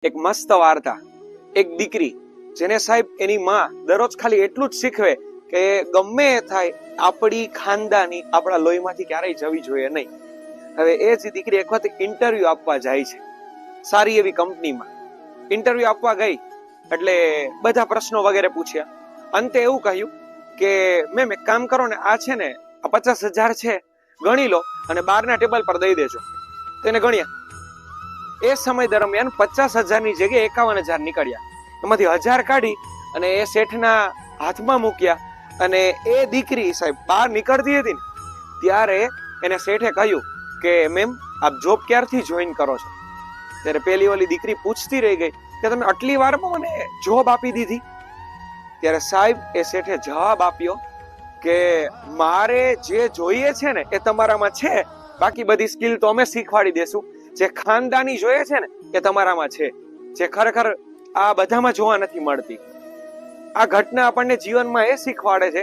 એક મસ્ત વાર્તા. એક દીકરી જેને સાહેબ એની માં દરરોજ ખાલી એટલું જ શીખવે કે ગમે એ થાય આપણી ખાનદાની આપણા લોહીમાંથી ક્યારેય જવી જોઈએ નહીં. હવે એ જ દીકરી એક વખત ઇન્ટરવ્યુ આપવા જાય છે સારી એવી કંપનીમાં. ઇન્ટરવ્યુ આપવા ગઈ એટલે બધા પ્રશ્નો વગેરે પૂછ્યા. અંતે એવું કહ્યું કે મેમ એક કામ કરો ને, આ છે ને આ 50,000 છે, ગણી લો અને બહારના ટેબલ પર દઈ દેજો. તેને ગણ્યા. એ સમય દરમિયાન 50,000 ની જગ્યાએ 51,000 નીકળ્યા. એમાંથી 1,000 કાઢી અને એ શેઠના હાથમાં મૂક્યા. અને એ દીકરી સાહેબ બહાર નીકળતી હતી ને ત્યારે એને શેઠે કહ્યું કે મેમ આપ જોબ ક્યારથી જોઈન કરો છો? ત્યારે પેલી ઓલી દીકરી પૂછતી રહી ગઈ કે તમે આટલી વારમાં મને જોબ આપી દીધી? ત્યારે સાહેબ એ શેઠે જવાબ આપ્યો કે મારે જે જોઈએ છે ને એ તમારામાં છે, બાકી બધી સ્કિલ તો અમે શીખવાડી દેશું. જે ખાનદાની જોઈએ છે ને એ તમારામાં છે, જે ખરેખર આ બધામાં જોવા નથી મળતી. આ ઘટના આપણને જીવનમાં એ શીખવાડે છે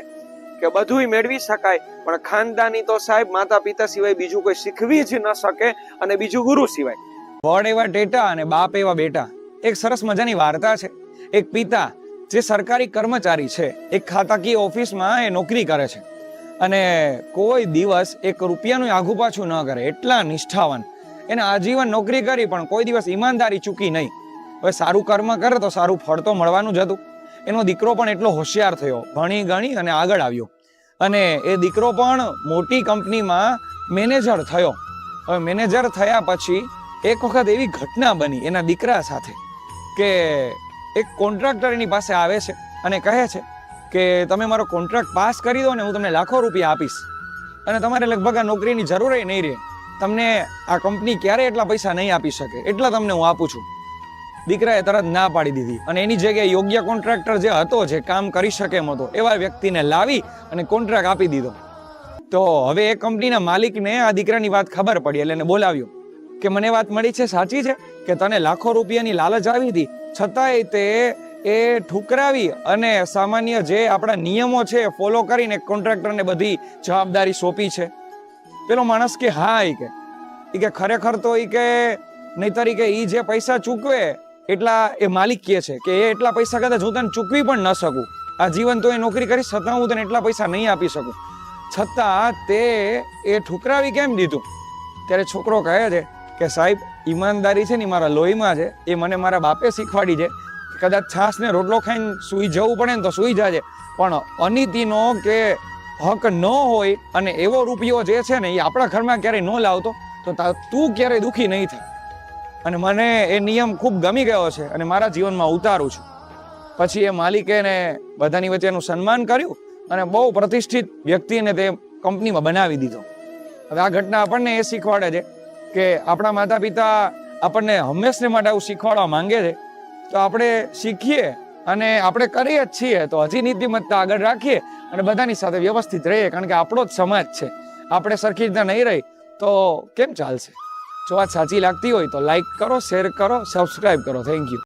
કે બધુંય મેળવી શકાય, પણ ખાનદાની તો સાહેબ માતા પિતા સિવાય બીજું કોઈ શીખવી જ ન શકે, અને બીજું ગુરુ સિવાય. વડ એવા ટેટા અને બાપ એવા બેટા. એક સરસ મજાની વાર્તા છે. એક પિતા જે સરકારી કર્મચારી છે, એક ખાતાકીય ઓફિસમાં એ નોકરી કરે છે અને કોઈ દિવસ એક રૂપિયાનું આઘું પાછું ન કરે, એટલા નિષ્ઠાવાન. એને આજીવન નોકરી કરી પણ કોઈ દિવસ ઈમાનદારી ચૂકી નહીં. હવે સારું કર્મ કરે તો સારું ફળ તો મળવાનું જ હતું. એનો દીકરો પણ એટલો હોશિયાર થયો, ભણી ગણી અને આગળ આવ્યો અને એ દીકરો પણ મોટી કંપનીમાં મેનેજર થયો. હવે મેનેજર થયા પછી એક વખત એવી ઘટના બની એના દીકરા સાથે કે એક કોન્ટ્રાક્ટર એની પાસે આવે છે અને કહે છે કે તમે મારો કોન્ટ્રાક્ટ પાસ કરી દો ને હું તમને લાખો રૂપિયા આપીશ, અને તમારે લગભગ આ નોકરીની જરૂર નહીં રહે, તમને આ કંપની ક્યારે એટલા પૈસા નહીં આપી શકે, એટલા તમને હું આપું છું. દીકરાએ તરત ના પાડી દીધી અને એની જગ્યાએ યોગ્ય કોન્ટ્રાક્ટર જે હતો, જે કામ કરી શકે એમ હતો, એવા વ્યક્તિને લાવી અને કોન્ટ્રાક્ટ આપી દીધો. તો હવે એ કંપનીના માલિકને આ દીકરાની વાત ખબર પડી એટલે એને બોલાવ્યો કે મને વાત મળી છે, સાચી છે કે તને લાખો રૂપિયાની લાલચ આવી હતી, છતાંય તે એ ઠુકરાવી અને સામાન્ય જે આપણા નિયમો છે ફોલો કરીને કોન્ટ્રાક્ટરને બધી જવાબદારી સોંપી છે? પેલો માણસ કે હા, એ કે ખરેખર તો એ કે નહીતર કે એ જે પૈસા ચૂકવે એટલા એ માલિક કહે છે કે એ એટલા પૈસા કદાચ હું તને ચૂકવી પણ ન શકું, આ જીવન તો એ નોકરી કરી છતાં હું તને એટલા પૈસા નહીં આપી શકું, છતાં તે એ ઠુકરાવી કેમ દીધું? ત્યારે છોકરો કહે છે કે સાહેબ ઈમાનદારી છે ને મારા લોહીમાં છે, એ મને મારા બાપે શીખવાડી છે. કદાચ છાસ ને રોટલો ખાઈને સૂઈ જવું પડે ને તો સૂઈ જાય, પણ અનીતિનો કે હક ન હોય અને એવો રૂપિયો જે છે ને એ આપણા ઘરમાં ક્યારેય ન લાવતો તો તું ક્યારેય દુઃખી નહીં થાય. અને મને એ નિયમ ખૂબ ગમી ગયો છે અને મારા જીવનમાં ઉતારું છું. પછી એ માલિકે એને બધાની વચ્ચે એનું સન્માન કર્યું અને બહુ પ્રતિષ્ઠિત વ્યક્તિને તે કંપનીમાં બનાવી દીધો. હવે આ ઘટના આપણને એ શીખવાડે છે કે આપણા માતા પિતા આપણને હંમેશા માટે આવું શીખવાડવા માંગે છે, તો આપણે શીખીએ અને આપણે કરીએ જ છીએ તો હજી નીતિમત્તા આગળ રાખીએ અને બધાની સાથે વ્યવસ્થિત રહીએ, કારણ કે આપણો જ સમાજ છે. આપણે સરખી રીતના નહીં રહી તો કેમ ચાલશે? જો વાત સાચી લાગતી હોય તો લાઈક કરો, શેર કરો, સબસ્ક્રાઈબ કરો. Thank you.